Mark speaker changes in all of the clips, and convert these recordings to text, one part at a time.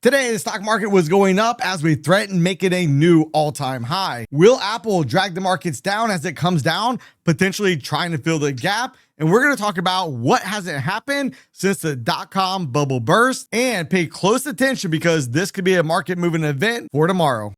Speaker 1: Today, the stock market was going up as we threatened making a new all-time high. Will Apple drag the markets down as it comes down, potentially trying to fill the gap? And we're going to talk about what hasn't happened since the dot-com bubble burst, and pay close attention because this could be a market moving event for tomorrow.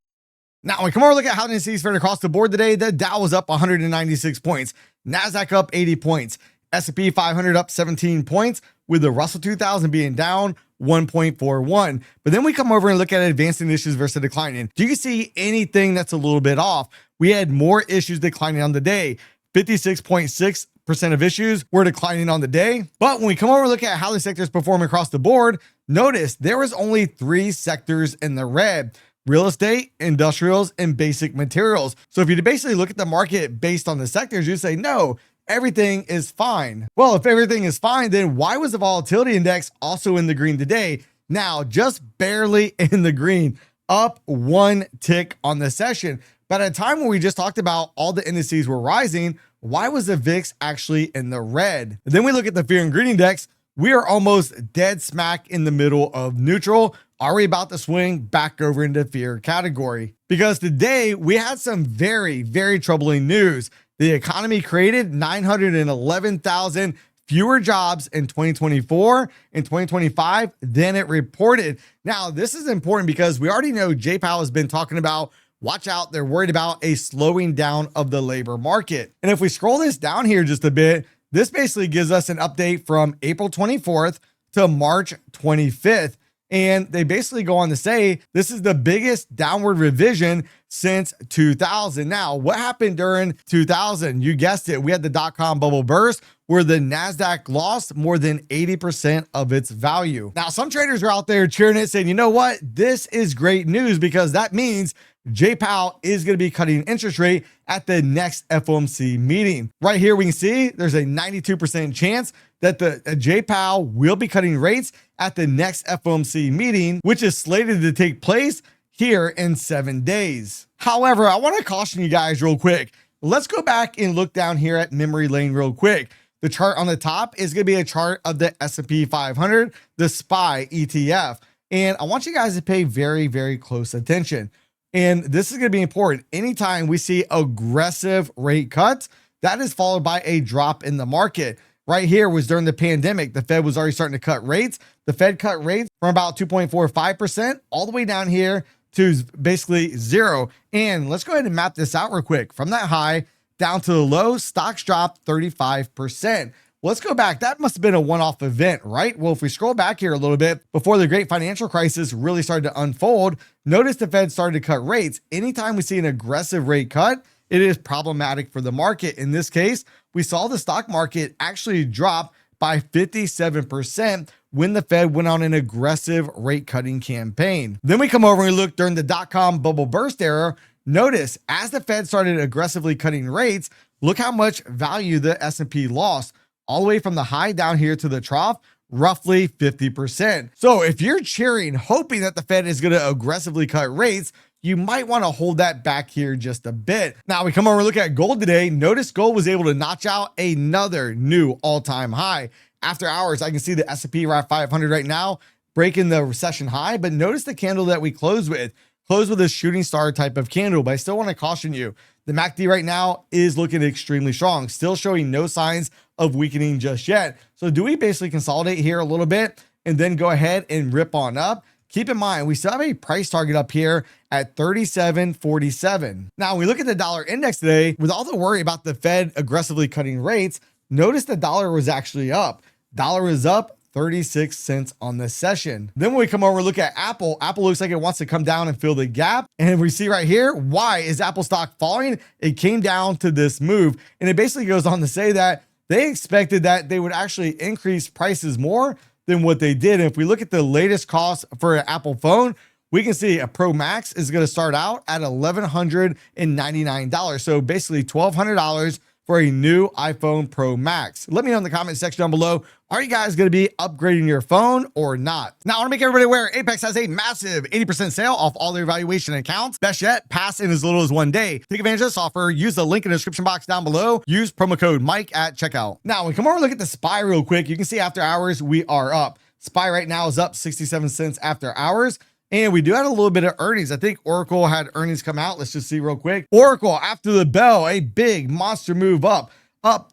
Speaker 1: Now, when we come over and look at how the indices fared across the board today, the Dow was up 196 points, NASDAQ up 80 points, S&P 500 up 17 points, with the Russell 2000 being down 1.41. But then we come over and look at advancing issues versus declining. Do you see anything that's a little bit off? We had more issues declining on the day. 56.6% of issues were declining on the day. But when we come over and look at how the sectors perform across the board, notice there was only 3 sectors in the red: real estate, industrials, and basic materials. So if you basically look at the market based on the sectors, you say, no, everything is fine. Well, if everything is fine, then why was the volatility index also in the green today? Now, just barely in the green, up 1 tick on the session. But at a time when we just talked about all the indices were rising, why was the VIX actually in the red? Then we look at the fear and greed index. We are almost dead smack in the middle of neutral. Are we about to swing back over into fear category? Because today we had some very, very troubling news. The economy created 911,000 fewer jobs in 2024 and 2025 than it reported. Now, this is important because we already know Jay Powell has been talking about, watch out, they're worried about a slowing down of the labor market. And if we scroll this down here just a bit, this basically gives us an update from April 24th to March 25th. And they basically go on to say this is the biggest downward revision since 2000. Now, what happened during 2000? You guessed it. We had the dot-com bubble burst where the NASDAQ lost more than 80% of its value. Now, some traders are out there cheering it, saying, you know what? This is great news because that means Jay Powell is going to be cutting interest rate at the next FOMC meeting. Right here, we can see there's a 92% chance that the Jay Powell will be cutting rates at the next FOMC meeting, which is slated to take place here in 7 days. However, I want to caution you guys real quick. Let's go back and look down here at memory lane real quick. The chart on the top is going to be a chart of the S&P 500, the SPY ETF. And I want you guys to pay very, very close attention. And this is going to be important. Anytime we see aggressive rate cuts, that is followed by a drop in the market. Right here was during the pandemic. The Fed was already starting to cut rates. The Fed cut rates from about 2.45% all the way down here to basically 0. And let's go ahead and map this out real quick. From that high down to the low, stocks dropped 35%. Let's go back. That must have been a one-off event, right? Well, if we scroll back here a little bit, before the great financial crisis really started to unfold, notice the Fed started to cut rates. Anytime we see an aggressive rate cut, it is problematic for the market. In this case, we saw the stock market actually drop by 57% when the Fed went on an aggressive rate cutting campaign. Then we come over and look during the dot-com bubble burst era. Notice as the Fed started aggressively cutting rates, look how much value the S&P lost, all the way from the high down here to the trough, roughly 50%. So if you're cheering, hoping that the Fed is going to aggressively cut rates, you might want to hold that back here just a bit. Now we come over and look at gold today. Notice gold was able to notch out another new all-time high. After hours, I can see the S&P 500 right now breaking the recession high, but notice the candle that we closed with. Closed with a shooting star type of candle, but I still want to caution you. The MACD right now is looking extremely strong, still showing no signs of weakening just yet. So do we basically consolidate here a little bit and then go ahead and rip on up? Keep in mind, we still have a price target up here at 37.47. Now, when we look at the dollar index today, with all the worry about the Fed aggressively cutting rates, notice the dollar was actually up. Dollar is up 36 cents on this session. Then when we come over and look at Apple, Apple looks like it wants to come down and fill the gap. And we see right here, why is Apple stock falling? It came down to this move. And it basically goes on to say that they expected that they would actually increase prices more than what they did. And if we look at the latest cost for an Apple phone, we can see a Pro Max is going to start out at $1,199. So basically $1,200 for a new iPhone Pro Max. Let me know in the comment section down below. Are you guys going to be upgrading your phone or not? Now, I want to make everybody aware, Apex has a massive 80% sale off all their valuation accounts. Best yet, pass in as little as 1 day. Take advantage of this offer. Use the link in the description box down below. Use promo code Mike at checkout. Now, when we come over and look at the SPY real quick, you can see after hours, we are up. SPY right now is up 67 cents after hours. And we do have a little bit of earnings. I think Oracle had earnings come out. Let's just see real quick. Oracle, after the bell, a big monster move up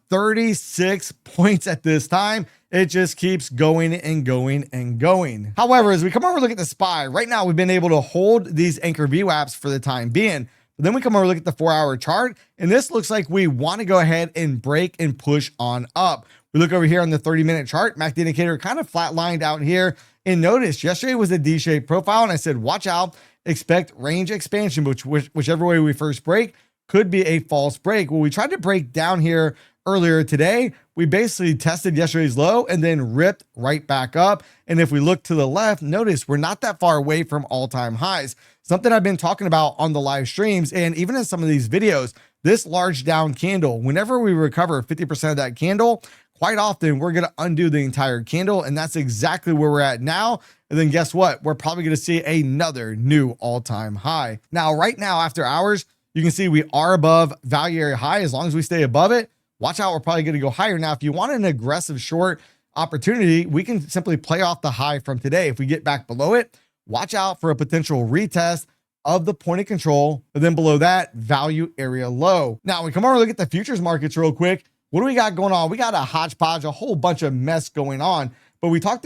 Speaker 1: 36 points at this time. It just keeps going and going and going. However, as we come over and look at the SPY, right now we've been able to hold these anchor VWAPs for the time being. But then we come over and look at the 4-hour chart, and this looks like we want to go ahead and break and push on up. We look over here on the 30-minute chart, MACD indicator kind of flatlined out here. And notice yesterday was a D-shaped profile, and I said, watch out, expect range expansion, whichever way we first break could be a false break. Well, we tried to break down here earlier today. We basically tested yesterday's low and then ripped right back up. And if we look to the left, notice we're not that far away from all-time highs. Something I've been talking about on the live streams and even in some of these videos, this large down candle, whenever we recover 50% of that candle, quite often we're going to undo the entire candle. And that's exactly where we're at now. And then guess what? We're probably going to see another new all-time high. Now, right now, after hours, you can see we are above value area high. As long as we stay above it, watch out, we're probably going to go higher. Now, if you want an aggressive short opportunity, we can simply play off the high from today. If we get back below it, watch out for a potential retest of the point of control, but then below that, value area low. Now, we come over and look at the futures markets real quick. What do we got going on? We got a hodgepodge, a whole bunch of mess going on. But we talked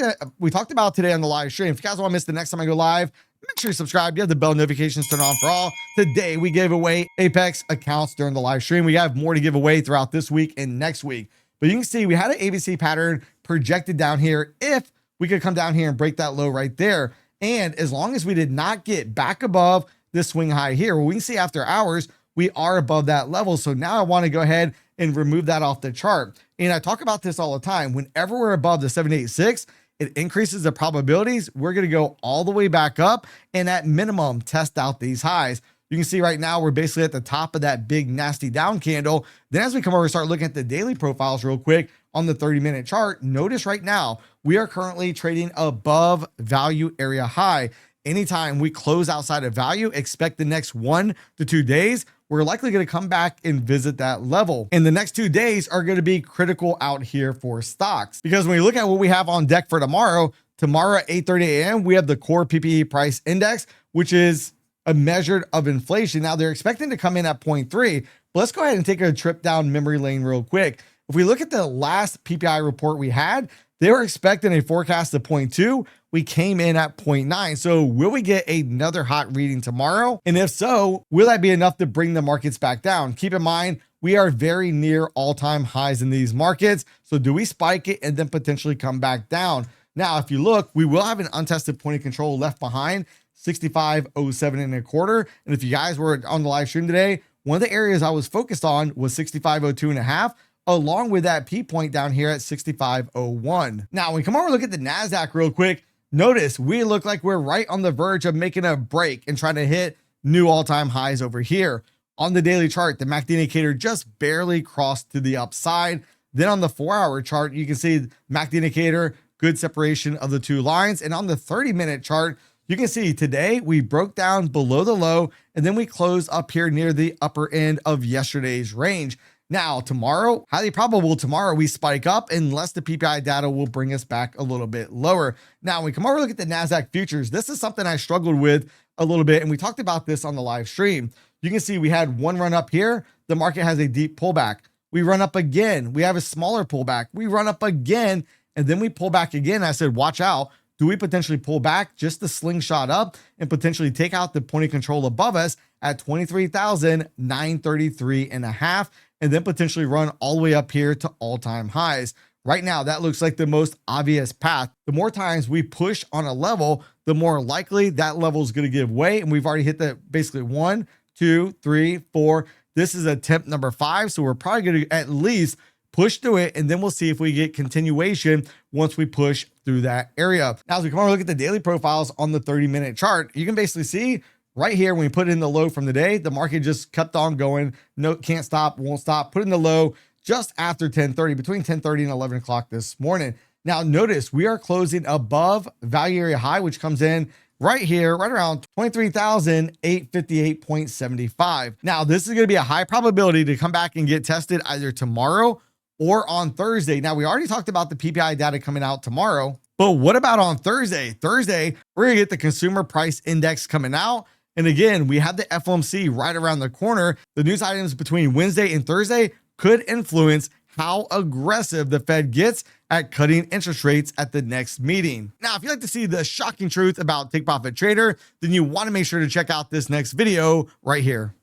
Speaker 1: about today on the live stream. If you guys want to miss the next time I go live, make sure you subscribe. You have the bell notifications turned on for all. Today, we gave away Apex accounts during the live stream. We have more to give away throughout this week and next week. But you can see we had an ABC pattern projected down here if we could come down here and break that low right there. And as long as we did not get back above this swing high here, well, we can see after hours, we are above that level. So now I want to go ahead and remove that off the chart. And I talk about this all the time. Whenever we're above the 786, it increases the probabilities. We're going to go all the way back up and at minimum test out these highs. You can see right now we're basically at the top of that big nasty down candle. Then as we come over and start looking at the daily profiles real quick on the 30-minute chart, notice right now we are currently trading above value area high. Anytime we close outside of value, expect the next 1 to 2 days, we're likely going to come back and visit that level. And the next 2 days are going to be critical out here for stocks. Because when you look at what we have on deck for tomorrow at 8:30 a.m., we have the core PPE price index, which is a measure of inflation. Now they're expecting to come in at 0.3, but let's go ahead and take a trip down memory lane real quick. If we look at the last PPI report we had, they were expecting a forecast of 0.2. We came in at 0.9. So will we get another hot reading tomorrow? And if so, will that be enough to bring the markets back down? Keep in mind, we are very near all-time highs in these markets. So do we spike it and then potentially come back down? Now, if you look, we will have an untested point of control left behind, 65.07 1/4. And if you guys were on the live stream today, one of the areas I was focused on was 65.02 1/2. Along with that P point down here at 65.01. Now, when we come over and look at the NASDAQ real quick, notice we look like we're right on the verge of making a break and trying to hit new all-time highs over here. On the daily chart, the MACD indicator just barely crossed to the upside. Then on the 4-hour chart, you can see MACD indicator, good separation of the two lines. And on the 30-minute chart, you can see today we broke down below the low and then we closed up here near the upper end of yesterday's range. Now, tomorrow, highly probable tomorrow we spike up unless the PPI data will bring us back a little bit lower. Now, when we come over and look at the NASDAQ futures, this is something I struggled with a little bit, and we talked about this on the live stream. You can see we had one run up here. The market has a deep pullback. We run up again. We have a smaller pullback. We run up again, and then we pull back again. I said, watch out. Do we potentially pull back just to slingshot up and potentially take out the point of control above us at 23,933.5? And then potentially run all the way up here to all-time highs. Right now, that looks like the most obvious path. The more times we push on a level, the more likely that level is going to give way. And we've already hit that basically 1, 2, 3, 4. This is attempt number 5. So we're probably going to at least push through it. And then we'll see if we get continuation once we push through that area. Now, as we come over and look at the daily profiles on the 30-minute chart, you can basically see right here, when we put in the low from the day, the market just kept on going. No, can't stop, won't stop. Put in the low just after 10:30, between 10:30 and 11 o'clock this morning. Now, notice we are closing above value area high, which comes in right here, right around 23,858.75. Now, this is going to be a high probability to come back and get tested either tomorrow or on Thursday. Now, we already talked about the PPI data coming out tomorrow. But what about on Thursday? Thursday, we're going to get the consumer price index coming out. And again, we have the FOMC right around the corner. The news items between Wednesday and Thursday could influence how aggressive the Fed gets at cutting interest rates at the next meeting. Now, if you'd like to see the shocking truth about Take Profit Trader, then you want to make sure to check out this next video right here.